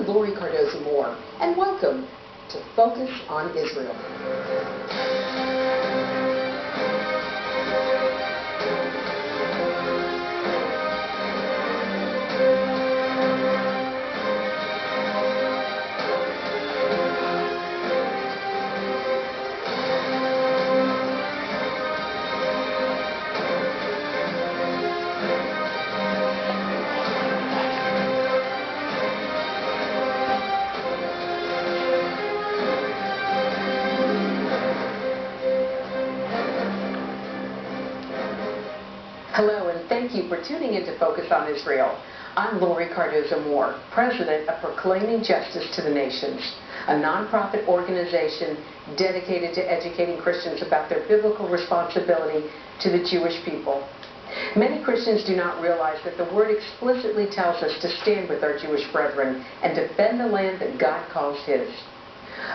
Lori Cardozo-Moore, and welcome to Focus on Israel. Hello, and thank you for tuning in to Focus on Israel. I'm Lori Cardozo-Moore, president of Proclaiming Justice to the Nations, a nonprofit organization dedicated to educating Christians about their biblical responsibility to the Jewish people. Many Christians do not realize that the Word explicitly tells us to stand with our Jewish brethren and defend the land that God calls His.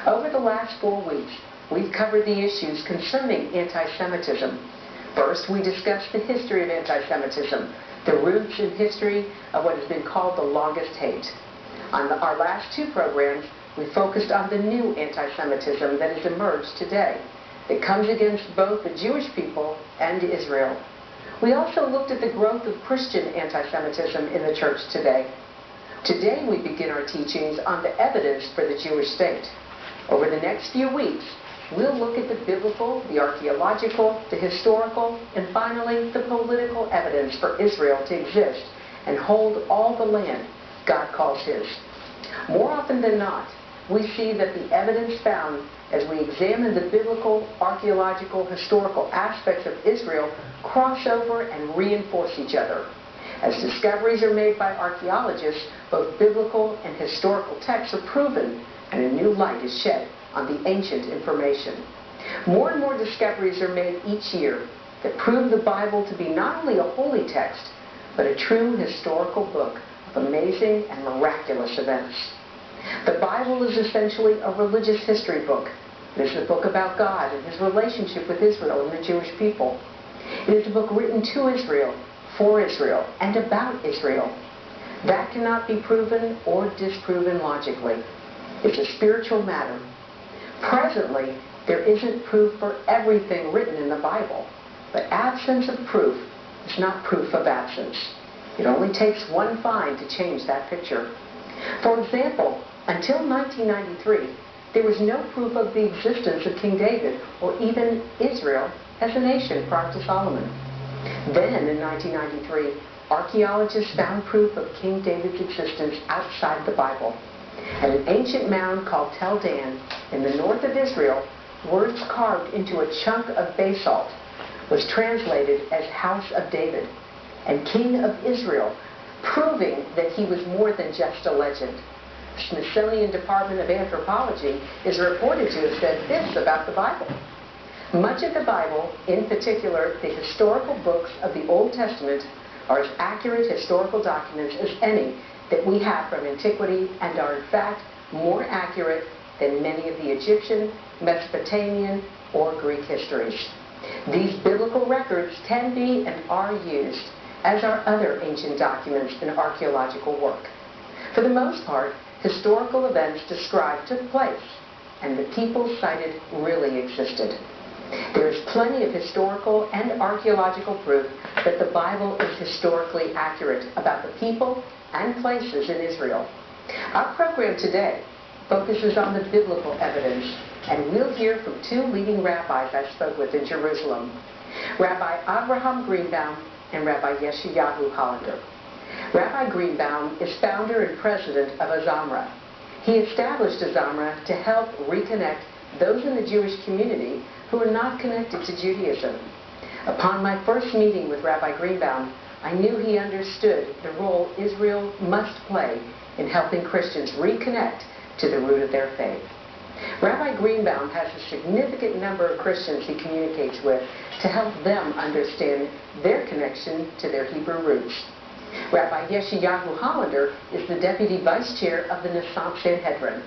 Over the last 4 weeks, we've covered the issues concerning anti-Semitism. First, we discussed the history of anti-Semitism, the roots and history of what has been called the longest hate. On our last 2 programs, we focused on the new anti-Semitism that has emerged today, that comes against both the Jewish people and Israel. We also looked at the growth of Christian anti-Semitism in the church today. Today, we begin our teachings on the evidence for the Jewish state. Over the next few weeks, we'll look at the biblical, the archaeological, the historical, and finally the political evidence for Israel to exist and hold all the land God calls His. More often than not, we see that the evidence found as we examine the biblical, archaeological, historical aspects of Israel cross over and reinforce each other. As discoveries are made by archaeologists, both biblical and historical texts are proven, and a new light is shed on the ancient information. More and more discoveries are made each year that prove the Bible to be not only a holy text, but a true historical book of amazing and miraculous events. The Bible is essentially a religious history book. It is a book about God and His relationship with Israel and the Jewish people. It is a book written to Israel, for Israel, and about Israel. That cannot be proven or disproven logically. It's a spiritual matter. Presently, there isn't proof for everything written in the Bible, but absence of proof is not proof of absence. It only takes one find to change that picture. For example, until 1993, there was no proof of the existence of King David or even Israel as a nation prior to Solomon. Then, in 1993, archaeologists found proof of King David's existence outside the Bible. At an ancient mound called Tel Dan in the north of Israel, words carved into a chunk of basalt was translated as House of David and King of Israel, proving that he was more than just a legend. The Smithsonian Department of Anthropology is reported to have said this about the Bible. Much of the Bible, in particular the historical books of the Old Testament, are as accurate historical documents as any that we have from antiquity and are in fact more accurate than many of the Egyptian, Mesopotamian, or Greek histories. These biblical records can be and are used, as are other ancient documents in archaeological work. For the most part, historical events described took place, and the people cited really existed. There is plenty of historical and archaeological proof that the Bible is historically accurate about the people and places in Israel. Our program today focuses on the biblical evidence, and we'll hear from 2 leading rabbis I spoke with in Jerusalem, Rabbi Avraham Greenbaum and Rabbi Yeshayahu Hollander. Rabbi Greenbaum is founder and president of Azamra. He established Azamra to help reconnect those in the Jewish community who are not connected to Judaism. Upon my first meeting with Rabbi Greenbaum, I knew he understood the role Israel must play in helping Christians reconnect to the root of their faith. Rabbi Greenbaum has a significant number of Christians he communicates with to help them understand their connection to their Hebrew roots. Rabbi Yeshayahu Hollander is the deputy vice chair of the Nassau Sanhedrin.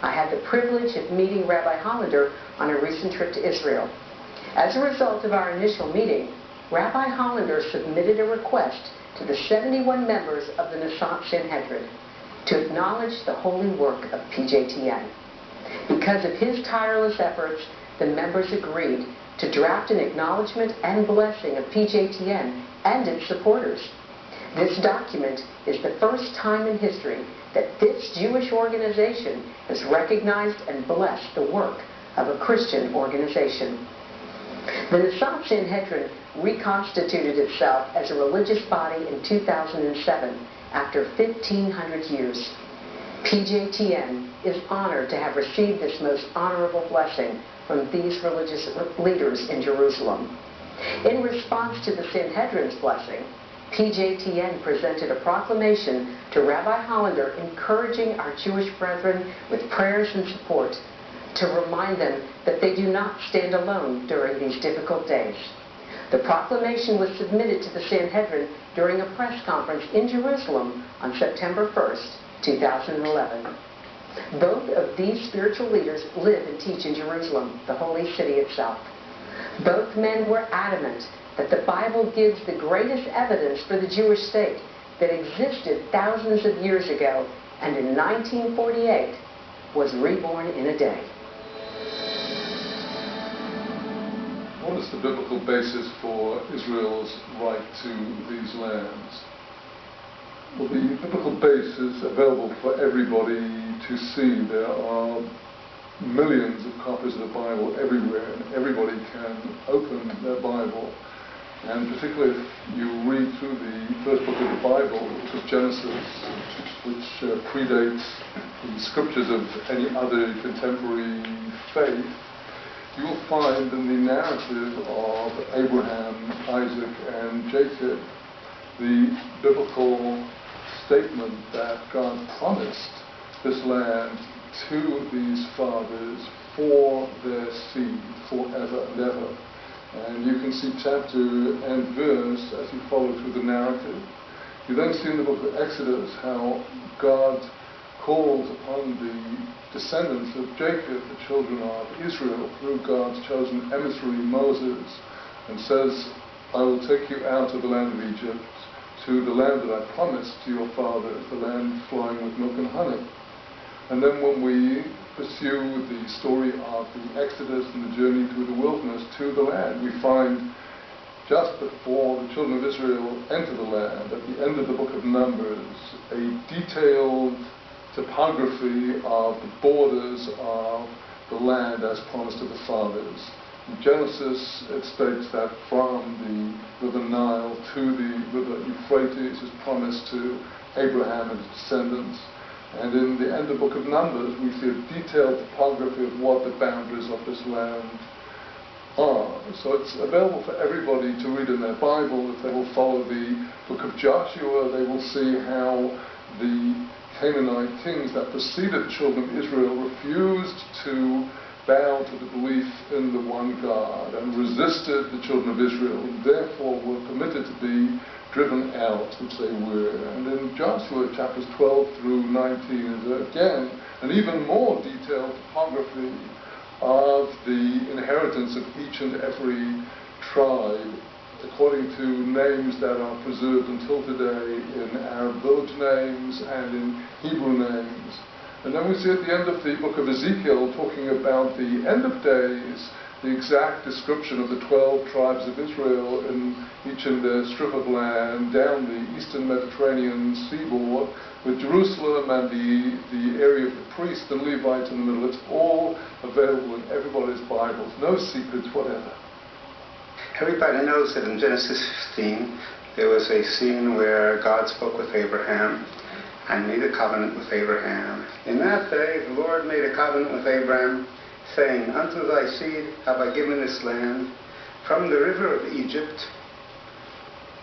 I had the privilege of meeting Rabbi Hollander on a recent trip to Israel. As a result of our initial meeting, Rabbi Hollander submitted a request to the 71 members of the Nassau Sanhedrin. to acknowledge the holy work of PJTN. Because of his tireless efforts, the members agreed to draft an acknowledgement and blessing of PJTN and its supporters. This document is the first time in history that this Jewish organization has recognized and blessed the work of a Christian organization. The Nessaf Sanhedrin reconstituted itself as a religious body in 2007 after 1,500 years. PJTN is honored to have received this most honorable blessing from these religious leaders in Jerusalem. In response to the Sanhedrin's blessing, PJTN presented a proclamation to Rabbi Hollander encouraging our Jewish brethren with prayers and support to remind them that they do not stand alone during these difficult days. The proclamation was submitted to the Sanhedrin during a press conference in Jerusalem on September 1st, 2011. Both of these spiritual leaders live and teach in Jerusalem, the holy city itself. Both men were adamant that the Bible gives the greatest evidence for the Jewish state that existed thousands of years ago and in 1948 was reborn in a day. What is the biblical basis for Israel's right to these lands? Well, the biblical basis is available for everybody to see. There are millions of copies of the Bible everywhere, and everybody can open their Bible. And particularly if you read through the first book of the Bible, the book of Genesis, which predates the scriptures of any other contemporary faith, you will find in the narrative of Abraham, Isaac, and Jacob the biblical statement that God promised this land to these fathers for their seed forever and ever. And you can see chapter and verse as you follow through the narrative. You then see in the book of Exodus how God calls upon the descendants of Jacob, the children of Israel, through God's chosen emissary Moses, and says, I will take you out of the land of Egypt to the land that I promised to your fathers, the land flowing with milk and honey. And then when we pursue the story of the Exodus and the journey through the wilderness to the land, we find just before the children of Israel enter the land, at the end of the book of Numbers, a detailed topography of the borders of the land as promised to the fathers. In Genesis, it states that from the river Nile to the river Euphrates is promised to Abraham and his descendants. And in the end of the book of Numbers, we see a detailed topography of what the boundaries of this land are. So it's available for everybody to read in their Bible. If they will follow the book of Joshua, they will see how the Canaanite kings that preceded the children of Israel refused to bow to the belief in the one God and resisted the children of Israel, and therefore were permitted to be driven out, which they were. And in Joshua chapters 12 through 19 is again an even more detailed topography of the inheritance of each and every tribe according to names that are preserved until today in Arab village names and in Hebrew names. And then we see at the end of the book of Ezekiel talking about the end of days, the exact description of the 12 tribes of Israel in each in their strip of land down the eastern Mediterranean seaboard, with Jerusalem and the area of the priests and Levites in the middle. It's all available in everybody's Bibles, no secrets whatever. Everybody knows that in Genesis 15 there was a scene where God spoke with Abraham and made a covenant with Abraham. In that day the Lord made a covenant with Abraham, saying, Unto thy seed have I given this land, from the river of Egypt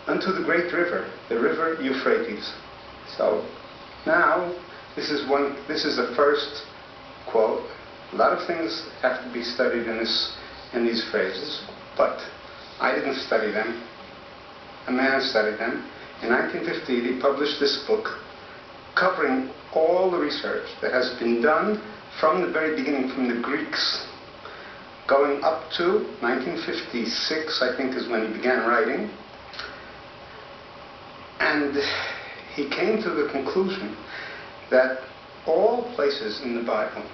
unto the great river, the river Euphrates. So now this is the first quote. A lot of things have to be studied in these phrases, but I didn't study them. A man studied them. In 1950, he published this book covering all the research that has been done from the very beginning, from the Greeks, going up to 1956, I think is when he began writing. And he came to the conclusion that all places in the Bible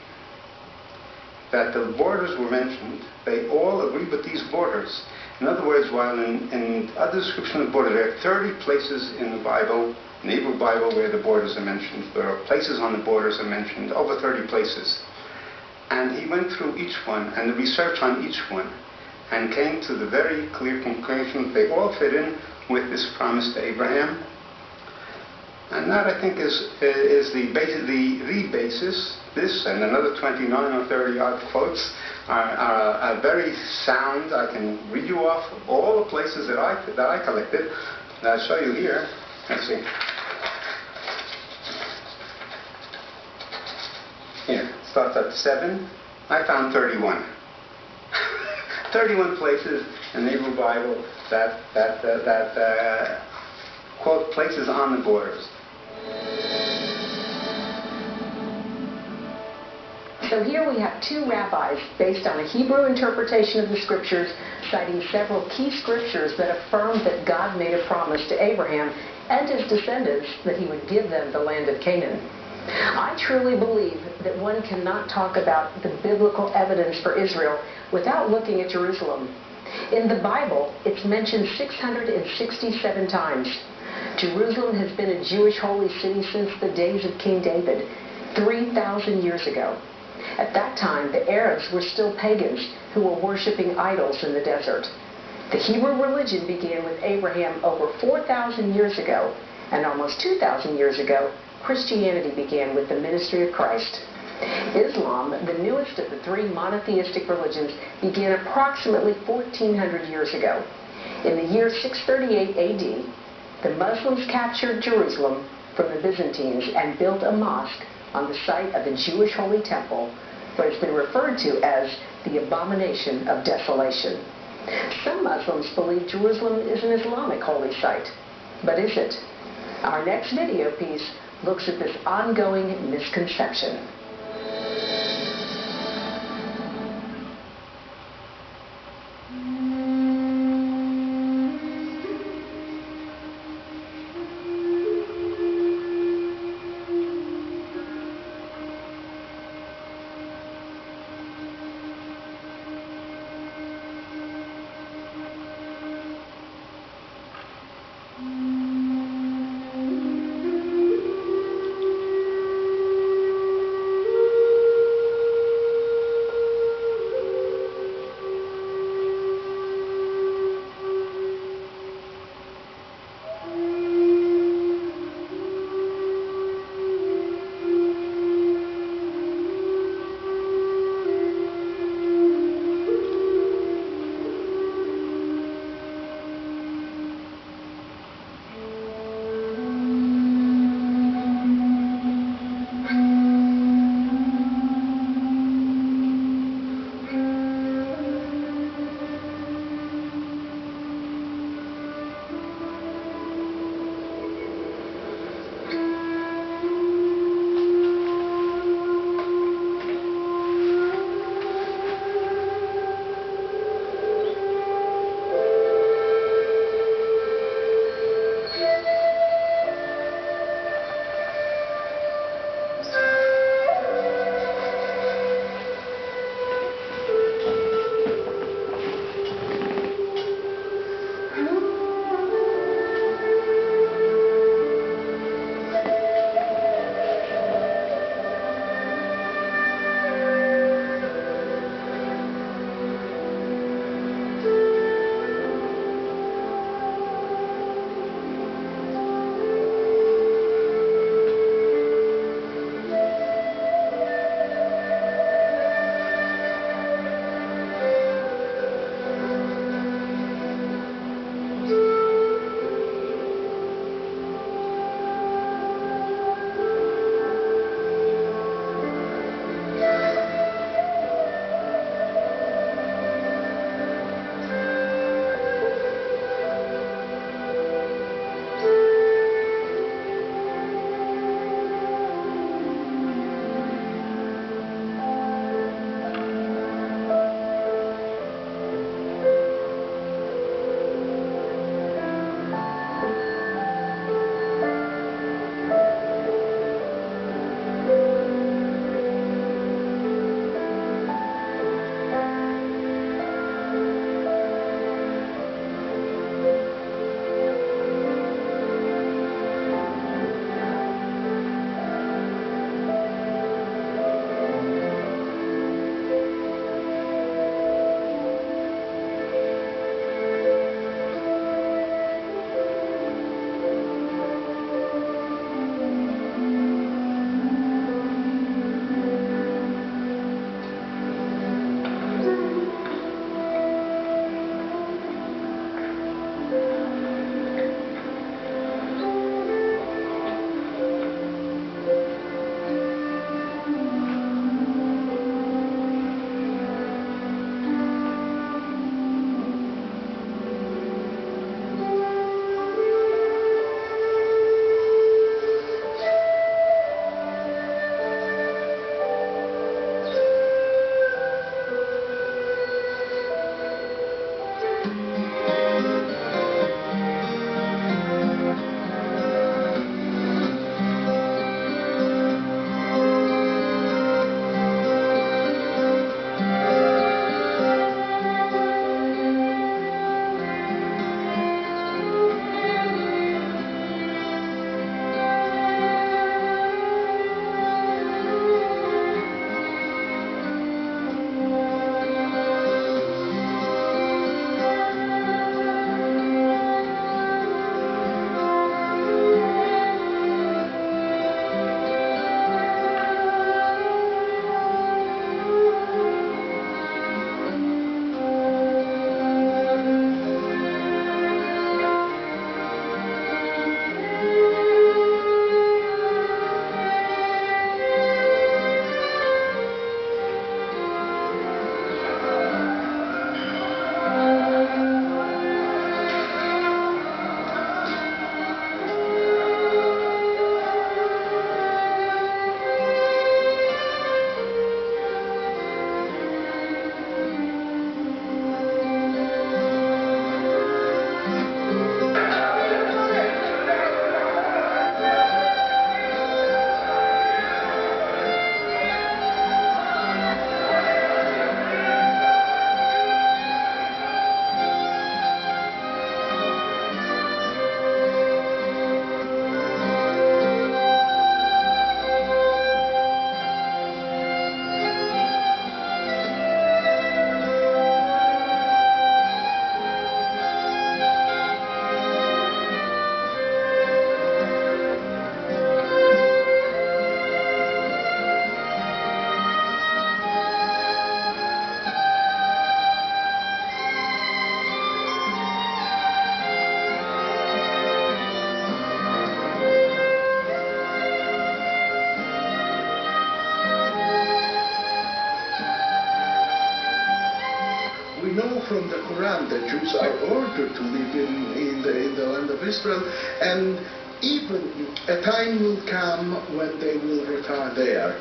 that the borders were mentioned, they all agree with these borders. In other words, while in other description of borders, there are 30 places in the Bible, in the Hebrew Bible, where the borders are mentioned. There are places on the borders are mentioned, over 30 places. And he went through each one and the research on each one and came to the very clear conclusion that they all fit in with this promise to Abraham. And that, I think, is the basis. This and another 29 or 30 odd quotes are very sound. I can read you off all the places that I collected. And I'll show you here. Let's see. Here, starts at 7. I found 31. 31 places in the Hebrew Bible that quote places on the borders. So here we have two rabbis based on a Hebrew interpretation of the scriptures, citing several key scriptures that affirm that God made a promise to Abraham and his descendants that he would give them the land of Canaan. I truly believe that one cannot talk about the biblical evidence for Israel without looking at Jerusalem. In the Bible, it's mentioned 667 times. Jerusalem has been a Jewish holy city since the days of King David, 3,000 years ago. At that time, the Arabs were still pagans who were worshiping idols in the desert. The Hebrew religion began with Abraham over 4,000 years ago, and almost 2,000 years ago, Christianity began with the ministry of Christ. Islam, the newest of the three monotheistic religions, began approximately 1,400 years ago. In the year 638 AD, the Muslims captured Jerusalem from the Byzantines and built a mosque on the site of the Jewish Holy Temple, what has been referred to as the abomination of desolation. Some Muslims believe Jerusalem is an Islamic holy site. But is it? Our next video piece looks at this ongoing misconception. Quran that Jews are ordered to live in the land of Israel, and even a time will come when they will retire there.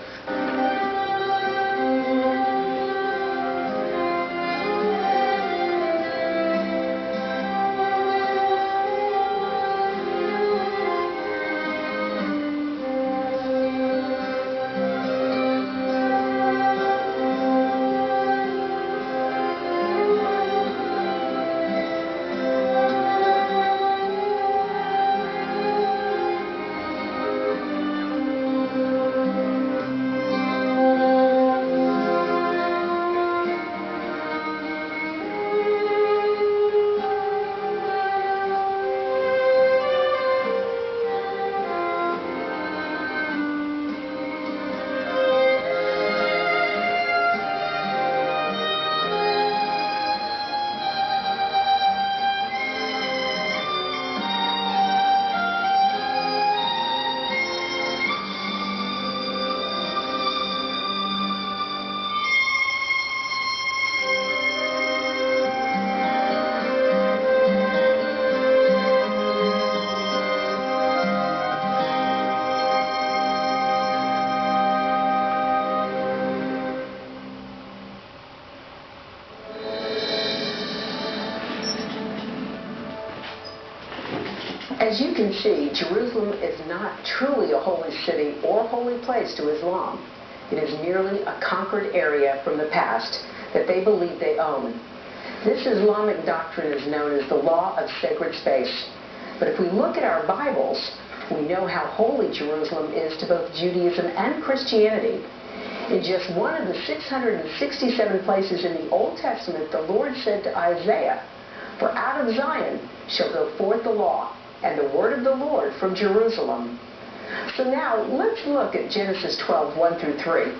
As you can see, Jerusalem is not truly a holy city or holy place to Islam. It is merely a conquered area from the past that they believe they own. This Islamic doctrine is known as the law of sacred space. But if we look at our Bibles, we know how holy Jerusalem is to both Judaism and Christianity. In just one of the 667 places in the Old Testament, the Lord said to Isaiah, "For out of Zion shall go forth the law, and the word of the Lord from Jerusalem." So now, let's look at Genesis 12, 1 through 3.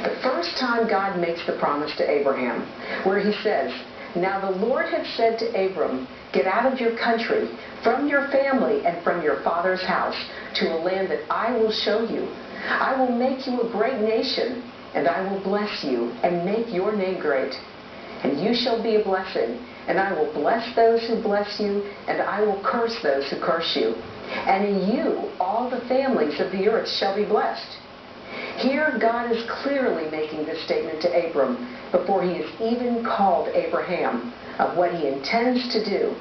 The first time God makes the promise to Abraham, where he says, "Now the Lord had said to Abram, get out of your country, from your family, and from your father's house, to a land that I will show you. I will make you a great nation, and I will bless you, and make your name great. And you shall be a blessing. And I will bless those who bless you, and I will curse those who curse you. And in you all the families of the earth shall be blessed." Here God is clearly making this statement to Abram before he has even called Abraham of what he intends to do.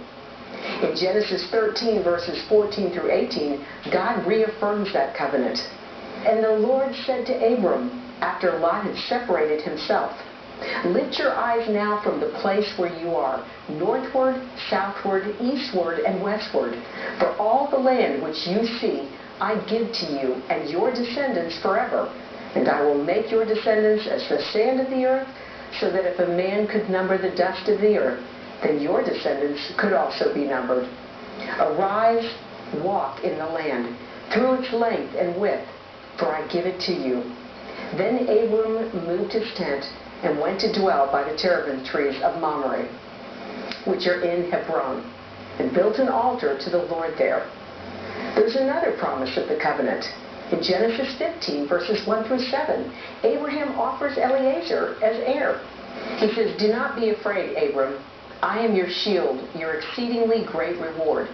In Genesis 13, verses 14 through 18, God reaffirms that covenant. "And the Lord said to Abram, after Lot had separated himself, Lift your eyes now from the place where you are, northward, southward, eastward, and westward. For all the land which you see, I give to you and your descendants forever. And I will make your descendants as the sand of the earth, so that if a man could number the dust of the earth, then your descendants could also be numbered. Arise, walk in the land, through its length and width, for I give it to you." Then Abram moved his tent and went to dwell by the terebinth trees of Mamre, which are in Hebron, and built an altar to the Lord there. There's another promise of the covenant. In Genesis 15, verses 1 through 7, Abraham offers Eliezer as heir. He says, "Do not be afraid, Abram. I am your shield, your exceedingly great reward."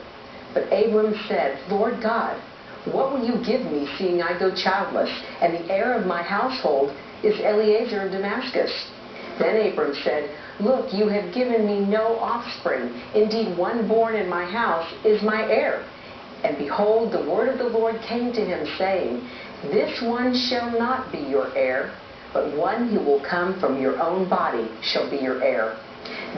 But Abram said, "Lord God, what will you give me, seeing I go childless, and the heir of my household is Eliezer of Damascus?" Then Abram said, "Look, you have given me no offspring. Indeed, one born in my house is my heir." And behold, the word of the Lord came to him, saying, "This one shall not be your heir, but one who will come from your own body shall be your heir."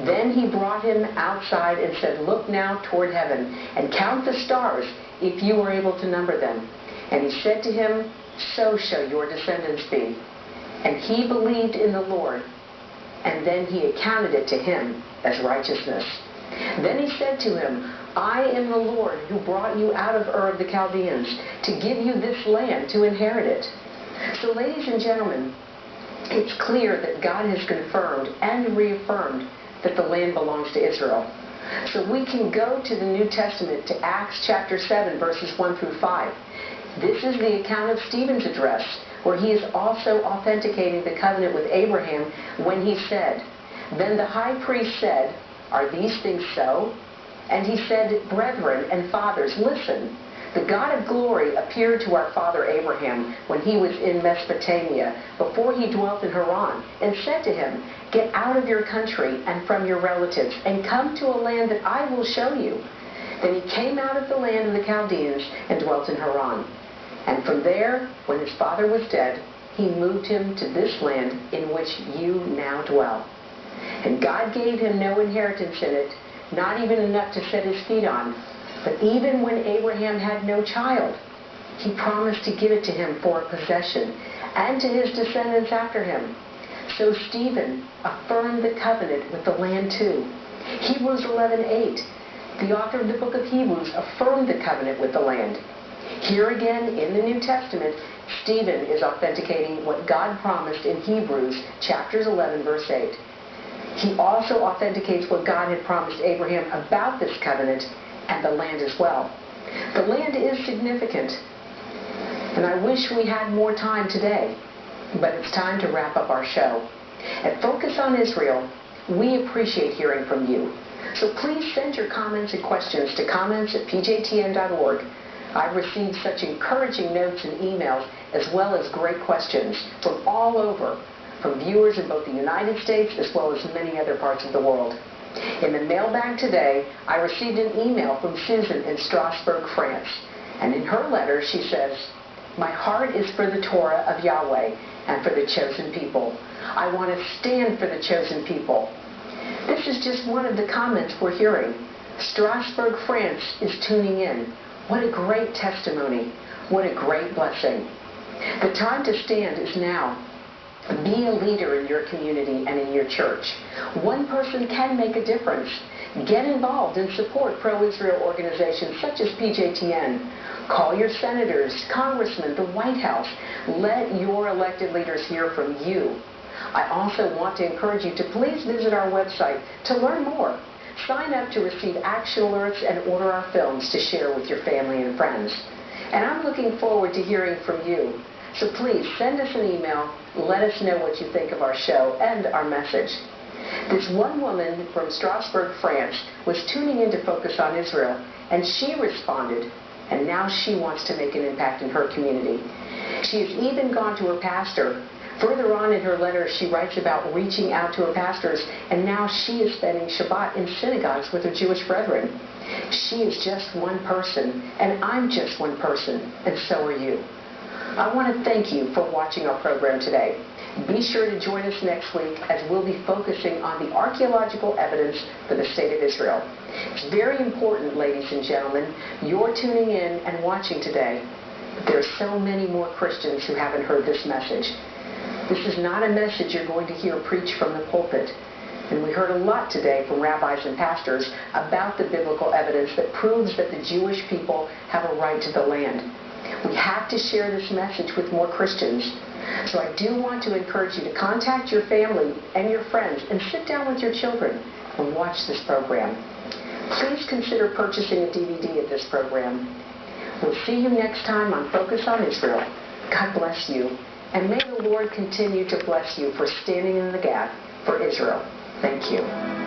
Then he brought him outside and said, "Look now toward heaven, and count the stars, if you are able to number them." And he said to him, "So shall your descendants be." And he believed in the Lord, and then he accounted it to him as righteousness. Then he said to him, "I am the Lord who brought you out of Ur of the Chaldeans to give you this land to inherit it." So, ladies and gentlemen, it's clear that God has confirmed and reaffirmed that the land belongs to Israel. So we can go to the New Testament, to Acts chapter 7, verses 1 through 5. This is the account of Stephen's address, where he is also authenticating the covenant with Abraham when he said, "Then the high priest said, "Are these things so?" And he said, "Brethren and fathers, listen. The God of glory appeared to our father Abraham when he was in Mesopotamia, before he dwelt in Haran, and said to him, 'Get out of your country and from your relatives, and come to a land that I will show you.' Then he came out of the land of the Chaldeans and dwelt in Haran. And from there, when his father was dead, he moved him to this land in which you now dwell. And God gave him no inheritance in it, not even enough to set his feet on. But even when Abraham had no child, he promised to give it to him for a possession, and to his descendants after him. So Stephen affirmed the covenant with the land too. Hebrews 11:8. The author of the book of Hebrews affirmed the covenant with the land. Here again in the New Testament, Stephen is authenticating what God promised in Hebrews chapters 11, verse 8. He also authenticates what God had promised Abraham about this covenant and the land as well. The land is significant, and I wish we had more time today, but it's time to wrap up our show. At Focus on Israel, we appreciate hearing from you. So please send your comments and questions to comments@pjtn.org. I've received such encouraging notes and emails, as well as great questions from all over, from viewers in both the United States as well as many other parts of the world. In the mailbag today, I received an email from Susan in Strasbourg, France. And in her letter, she says, "My heart is for the Torah of Yahweh and for the chosen people. I want to stand for the chosen people." This is just one of the comments we're hearing. Strasbourg, France is tuning in. What a great testimony. What a great blessing. The time to stand is now. Be a leader in your community and in your church. One person can make a difference. Get involved and support pro-Israel organizations such as PJTN. Call your senators, congressmen, the White House. Let your elected leaders hear from you. I also want to encourage you to please visit our website to learn more. Sign up to receive action alerts and order our films to share with your family and friends. And I'm looking forward to hearing from you. So please send us an email. Let us know what you think of our show and our message. This one woman from Strasbourg, France, was tuning in to Focus on Israel, and she responded, and now she wants to make an impact in her community. She has even gone to her pastor. Further on in her letter, she writes about reaching out to her pastors, and now she is spending Shabbat in synagogues with her Jewish brethren. She is just one person, and I'm just one person, and so are you. I want to thank you for watching our program today. Be sure to join us next week as we'll be focusing on the archaeological evidence for the state of Israel. It's very important, ladies and gentlemen, you're tuning in and watching today. But there are so many more Christians who haven't heard this message. This is not a message you're going to hear preached from the pulpit. And we heard a lot today from rabbis and pastors about the biblical evidence that proves that the Jewish people have a right to the land. We have to share this message with more Christians. So I do want to encourage you to contact your family and your friends and sit down with your children and watch this program. Please consider purchasing a DVD of this program. We'll see you next time on Focus on Israel. God bless you. And may the Lord continue to bless you for standing in the gap for Israel. Thank you.